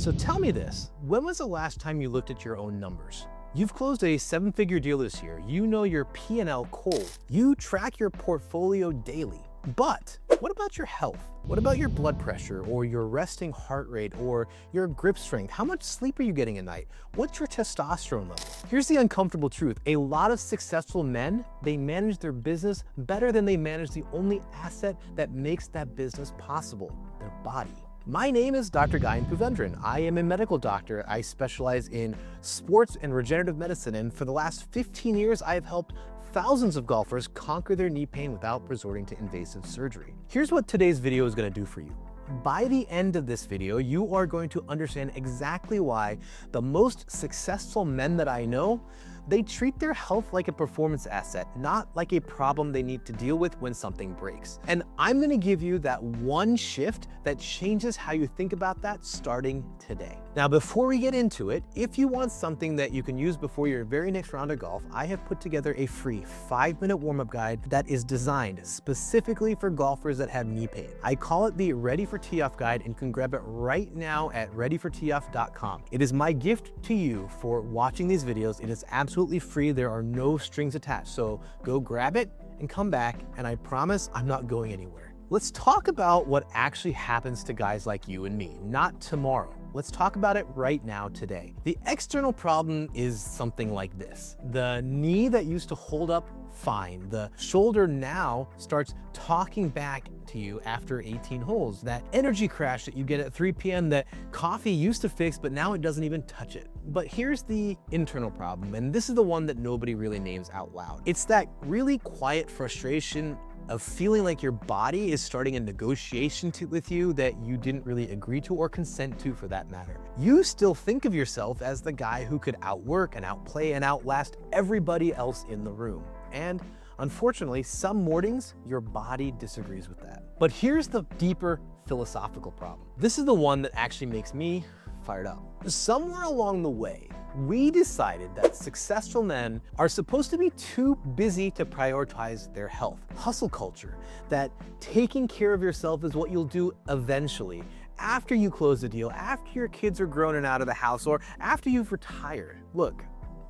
So tell me this, when was the last time you looked at your own numbers? You've closed a 7-figure deal this year. You know your P&L cold. You track your portfolio daily. But what about your health? What about your blood pressure or your resting heart rate or your grip strength? How much sleep are you getting at night? What's your testosterone level? Here's the uncomfortable truth. A lot of successful men, they manage their business better than they manage the only asset that makes that business possible, their body. My name is Dr. Gayan Poovendran. I am a medical doctor. I specialize in sports and regenerative medicine, and for the last 15 years, I have helped thousands of golfers conquer their knee pain without resorting to invasive surgery. Here's what today's video is going to do for you. By the end of this video, you are going to understand exactly why the most successful men that I know, they treat their health like a performance asset, not like a problem they need to deal with when something breaks. And I'm gonna give you that one shift that changes how you think about that starting today. Now, before we get into it, if you want something that you can use before your very next round of golf, I have put together a free 5-minute warm-up guide that is designed specifically for golfers that have knee pain. I call it the Ready for Tee Off guide, and you can grab it right now at readyforteeoff.com. It is my gift to you for watching these videos. It is absolutely free. There are no strings attached. So go grab it and come back, and I promise I'm not going anywhere. Let's talk about what actually happens to guys like you and me, not tomorrow. Let's talk about it right now, today. The external problem is something like this. The knee that used to hold up fine, the shoulder now starts talking back to you after 18 holes. That energy crash that you get at 3 p.m. that coffee used to fix, but now it doesn't even touch it. But here's the internal problem, and this is the one that nobody really names out loud. It's that really quiet frustration of feeling like your body is starting a negotiation with you that you didn't really agree to or consent to, for that matter. You still think of yourself as the guy who could outwork and outplay and outlast everybody else in the room. And unfortunately, some mornings, your body disagrees with that. But here's the deeper philosophical problem. This is the one that actually makes me fired up. Somewhere along the way, we decided that successful men are supposed to be too busy to prioritize their health. Hustle culture, that taking care of yourself is what you'll do eventually, after you close the deal, after your kids are grown and out of the house, or after you've retired. Look,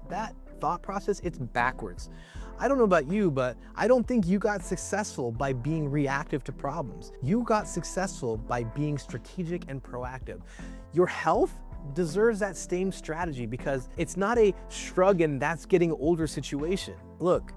that thought process, it's backwards. I don't know about you, but I don't think you got successful by being reactive to problems. You got successful by being strategic and proactive. Your health deserves that same strategy because it's not a shrug and that's getting older situation. Look,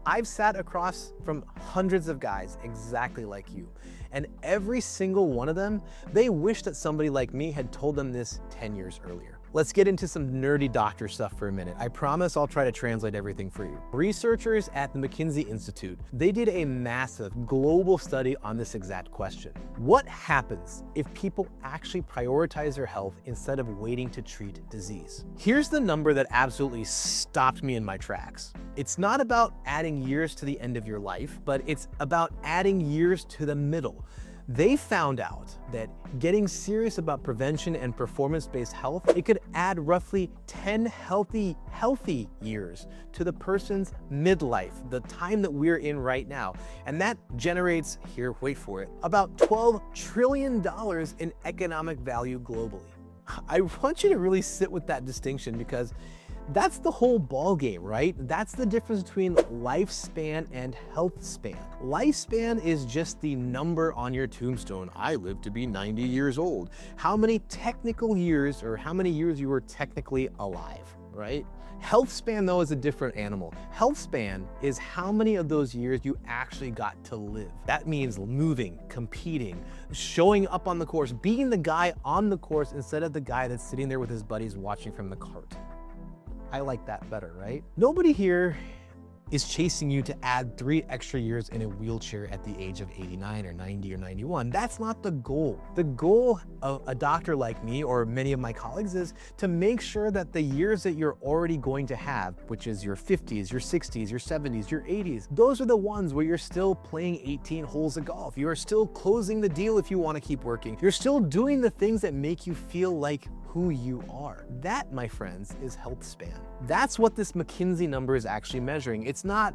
I've sat across from hundreds of guys exactly like you, and every single one of them, they wish that somebody like me had told them this 10 years earlier. Let's get into some nerdy doctor stuff for a minute. I promise I'll try to translate everything for you. Researchers at the McKinsey Institute, they did a massive global study on this exact question. What happens if people actually prioritize their health instead of waiting to treat disease? Here's the number that absolutely stopped me in my tracks. It's not about adding years to the end of your life, but it's about adding years to the middle. They found out that getting serious about prevention and performance-based health, it could add roughly 10 healthy years to the person's midlife, the time that we're in right now. And that generates, here, wait for it, about $12 trillion in economic value globally. I want you to really sit with that distinction because that's the whole ball game, right? That's the difference between lifespan and health span. Lifespan is just the number on your tombstone. I live to be 90 years old. How many technical years, or how many years you were technically alive, right? Health span, though, is a different animal. Health span is how many of those years you actually got to live. That means moving, competing, showing up on the course, being the guy on the course instead of the guy that's sitting there with his buddies watching from the cart. I like that better, right? Nobody here is chasing you to add 3 extra years in a wheelchair at the age of 89 or 90 or 91. That's not the goal. The goal of a doctor like me or many of my colleagues is to make sure that the years that you're already going to have, which is your 50s, your 60s, your 70s, your 80s, those are the ones where you're still playing 18 holes of golf. You are still closing the deal if you want to keep working. You're still doing the things that make you feel like who you are. That, my friends, is health span. That's what this McKinsey number is actually measuring. It's not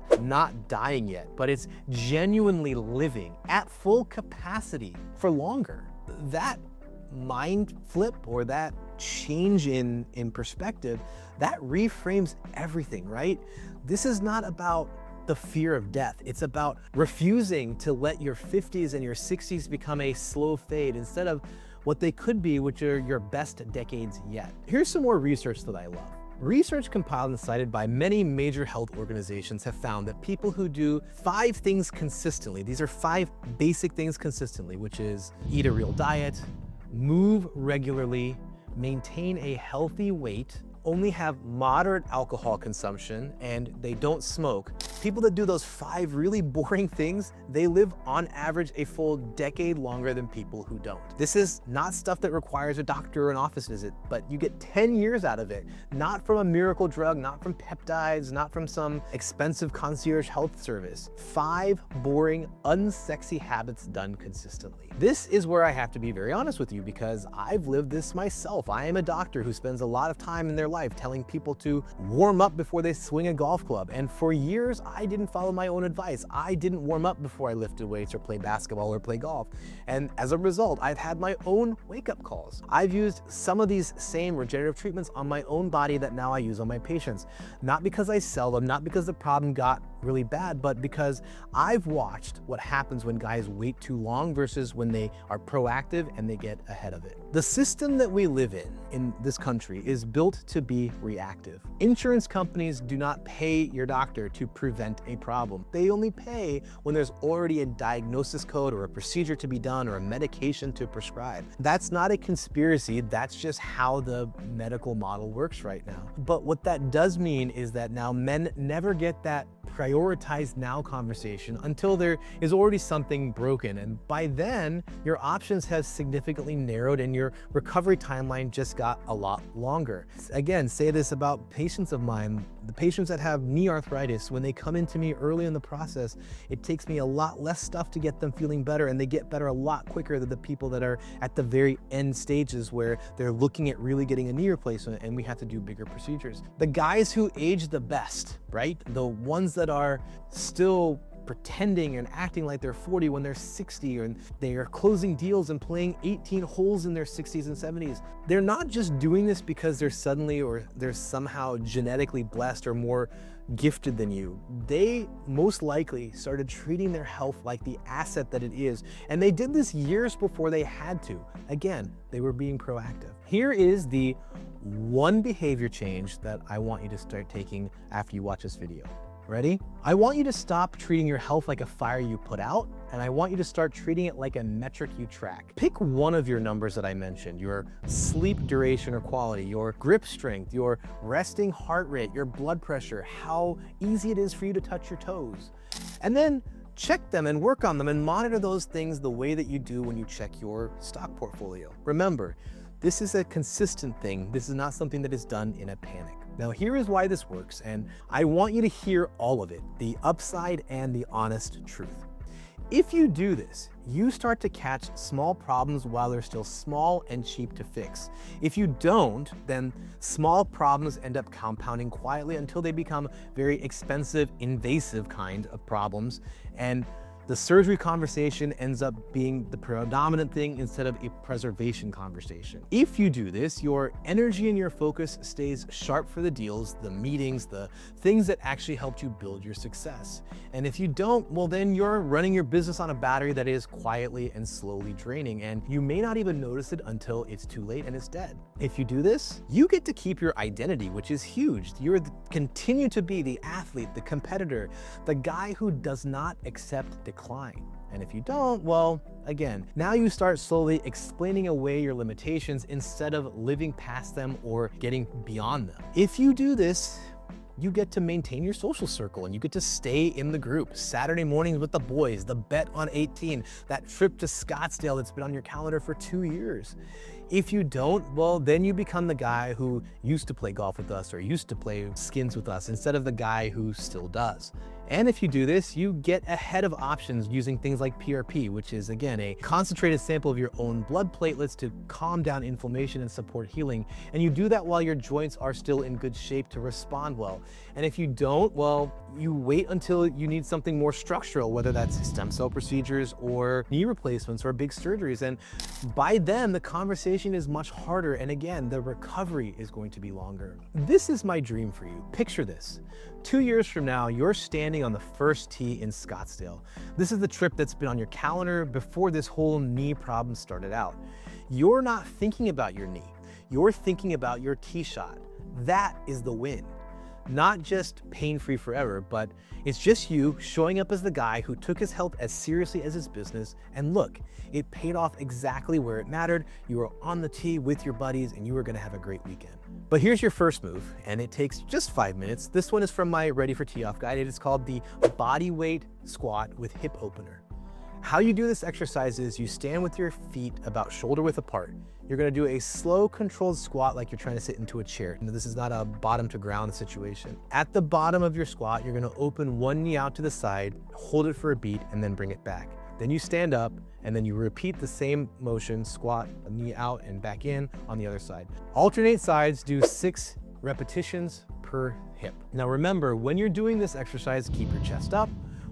dying yet, but it's genuinely living at full capacity for longer. That mind flip or that change in perspective, that reframes everything, right? This is not about the fear of death. It's about refusing to let your 50s and your 60s become a slow fade instead of what they could be, which are your best decades yet. Here's some more research that I love. Research compiled and cited by many major health organizations have found that people who do 5 things consistently, these are 5 basic things consistently, which is eat a real diet, move regularly, maintain a healthy weight, only have moderate alcohol consumption, and they don't smoke. People that do those 5 really boring things, they live on average a full decade longer than people who don't. This is not stuff that requires a doctor or an office visit, but you get 10 years out of it, not from a miracle drug, not from peptides, not from some expensive concierge health service. 5 boring, unsexy habits done consistently. This is where I have to be very honest with you because I've lived this myself. I am a doctor who spends a lot of time in their life telling people to warm up before they swing a golf club. And for years, I didn't follow my own advice. I didn't warm up before I lifted weights or play basketball or play golf. And as a result, I've had my own wake-up calls. I've used some of these same regenerative treatments on my own body that now I use on my patients. Not because I sell them, not because the problem got really bad, but because I've watched what happens when guys wait too long versus when they are proactive and they get ahead of it. The system that we live in this country is built to be reactive. Insurance companies do not pay your doctor to prevent a problem. They only pay when there's already a diagnosis code or a procedure to be done or a medication to prescribe. That's not a conspiracy, that's just how the medical model works right now. But what that does mean is that now men never get that prioritized now conversation until there is already something broken. And by then, your options have significantly narrowed and your recovery timeline just got a lot longer. Again, say this about patients of mine, the patients that have knee arthritis, when they come into me early in the process, it takes me a lot less stuff to get them feeling better, and they get better a lot quicker than the people that are at the very end stages where they're looking at really getting a knee replacement and we have to do bigger procedures. The guys who age the best, right? The ones that are still pretending and acting like they're 40 when they're 60, and they are closing deals and playing 18 holes in their 60s and 70s. They're not just doing this because they're suddenly or they're somehow genetically blessed or more gifted than you. They most likely started treating their health like the asset that it is, and they did this years before they had to. Again, they were being proactive. Here is the one behavior change that I want you to start taking after you watch this video. Ready? I want you to stop treating your health like a fire you put out, and I want you to start treating it like a metric you track. Pick one of your numbers that I mentioned, your sleep duration or quality, your grip strength, your resting heart rate, your blood pressure, how easy it is for you to touch your toes. And then check them and work on them and monitor those things the way that you do when you check your stock portfolio. Remember, this is a consistent thing. This is not something that is done in a panic. Now, here is why this works, and I want you to hear all of it, the upside and the honest truth. If you do this, you start to catch small problems while they're still small and cheap to fix. If you don't, then small problems end up compounding quietly until they become very expensive, invasive kind of problems, and the surgery conversation ends up being the predominant thing instead of a preservation conversation. If you do this, your energy and your focus stays sharp for the deals, the meetings, the things that actually helped you build your success. And if you don't, well, then you're running your business on a battery that is quietly and slowly draining, and you may not even notice it until it's too late and it's dead. If you do this, you get to keep your identity, which is huge. You continue to be the athlete, the competitor, the guy who does not accept decline. And if you don't, well, again, now you start slowly explaining away your limitations instead of living past them or getting beyond them. If you do this, you get to maintain your social circle and you get to stay in the group. Saturday mornings with the boys, the bet on 18, that trip to Scottsdale that's been on your calendar for 2 years. If you don't, well, then you become the guy who used to play golf with us or used to play skins with us instead of the guy who still does. And if you do this, you get ahead of options using things like PRP, which is again a concentrated sample of your own blood platelets to calm down inflammation and support healing. And you do that while your joints are still in good shape to respond well. And if you don't, well, you wait until you need something more structural, whether that's stem cell procedures or knee replacements or big surgeries. And by then, the conversation is much harder. And again, the recovery is going to be longer. This is my dream for you. Picture this. 2 years from now, you're standing on the first tee in Scottsdale. This is the trip that's been on your calendar before this whole knee problem started out. You're not thinking about your knee. You're thinking about your tee shot. That is the win. Not just pain-free forever, but it's just you showing up as the guy who took his health as seriously as his business. And look, it paid off exactly where it mattered. You were on the tee with your buddies and you were gonna have a great weekend. But here's your first move, and it takes just 5 minutes. This one is from my Ready for Tee Off guide. It is called the body weight squat with hip opener. How you do this exercise is you stand with your feet about shoulder width apart. You're gonna do a slow, controlled squat like you're trying to sit into a chair. This is not a bottom to ground situation. At the bottom of your squat, you're gonna open one knee out to the side, hold it for a beat, and then bring it back. Then you stand up, and then you repeat the same motion, squat, knee out and back in on the other side. Alternate sides, do 6 repetitions per hip. Now remember, when you're doing this exercise, keep your chest up,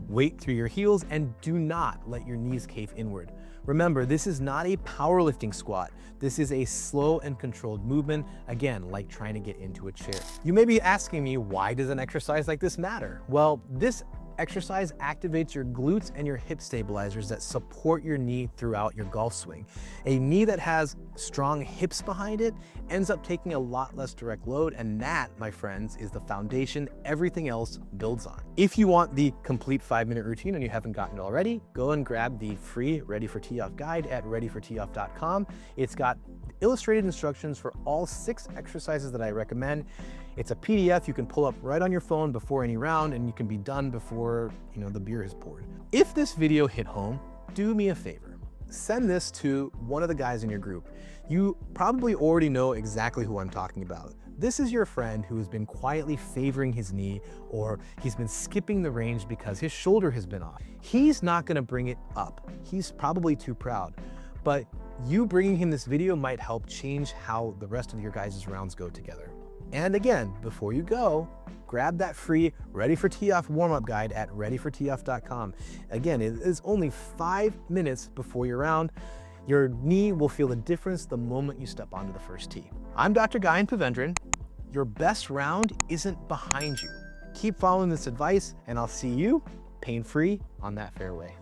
weight through your heels, and do not let your knees cave inward. Remember, this is not a powerlifting squat. This is a slow and controlled movement, again, like trying to get into a chair. You may be asking me, why does an exercise like this matter? Well, this exercise activates your glutes and your hip stabilizers that support your knee throughout your golf swing. A knee that has strong hips behind it ends up taking a lot less direct load, and that, my friends, is the foundation everything else builds on. If you want the complete 5-minute routine and you haven't gotten it already, go and grab the free Ready for Tee Off guide at readyforteeoff.com. It's got illustrated instructions for all 6 exercises that I recommend. It's a PDF you can pull up right on your phone before any round, and you can be done before, the beer is poured. If this video hit home, do me a favor. Send this to one of the guys in your group. You probably already know exactly who I'm talking about. This is your friend who has been quietly favoring his knee, or he's been skipping the range because his shoulder has been off. He's not gonna bring it up. He's probably too proud. But you bringing him this video might help change how the rest of your guys' rounds go together. And again, before you go, grab that free Ready for Tee Off warm-up guide at readyforteeoff.com. Again, it is only 5 minutes before your round. Your knee will feel the difference the moment you step onto the first tee. I'm Dr. Gayan Poovendran. Your best round isn't behind you. Keep following this advice, and I'll see you pain-free on that fairway.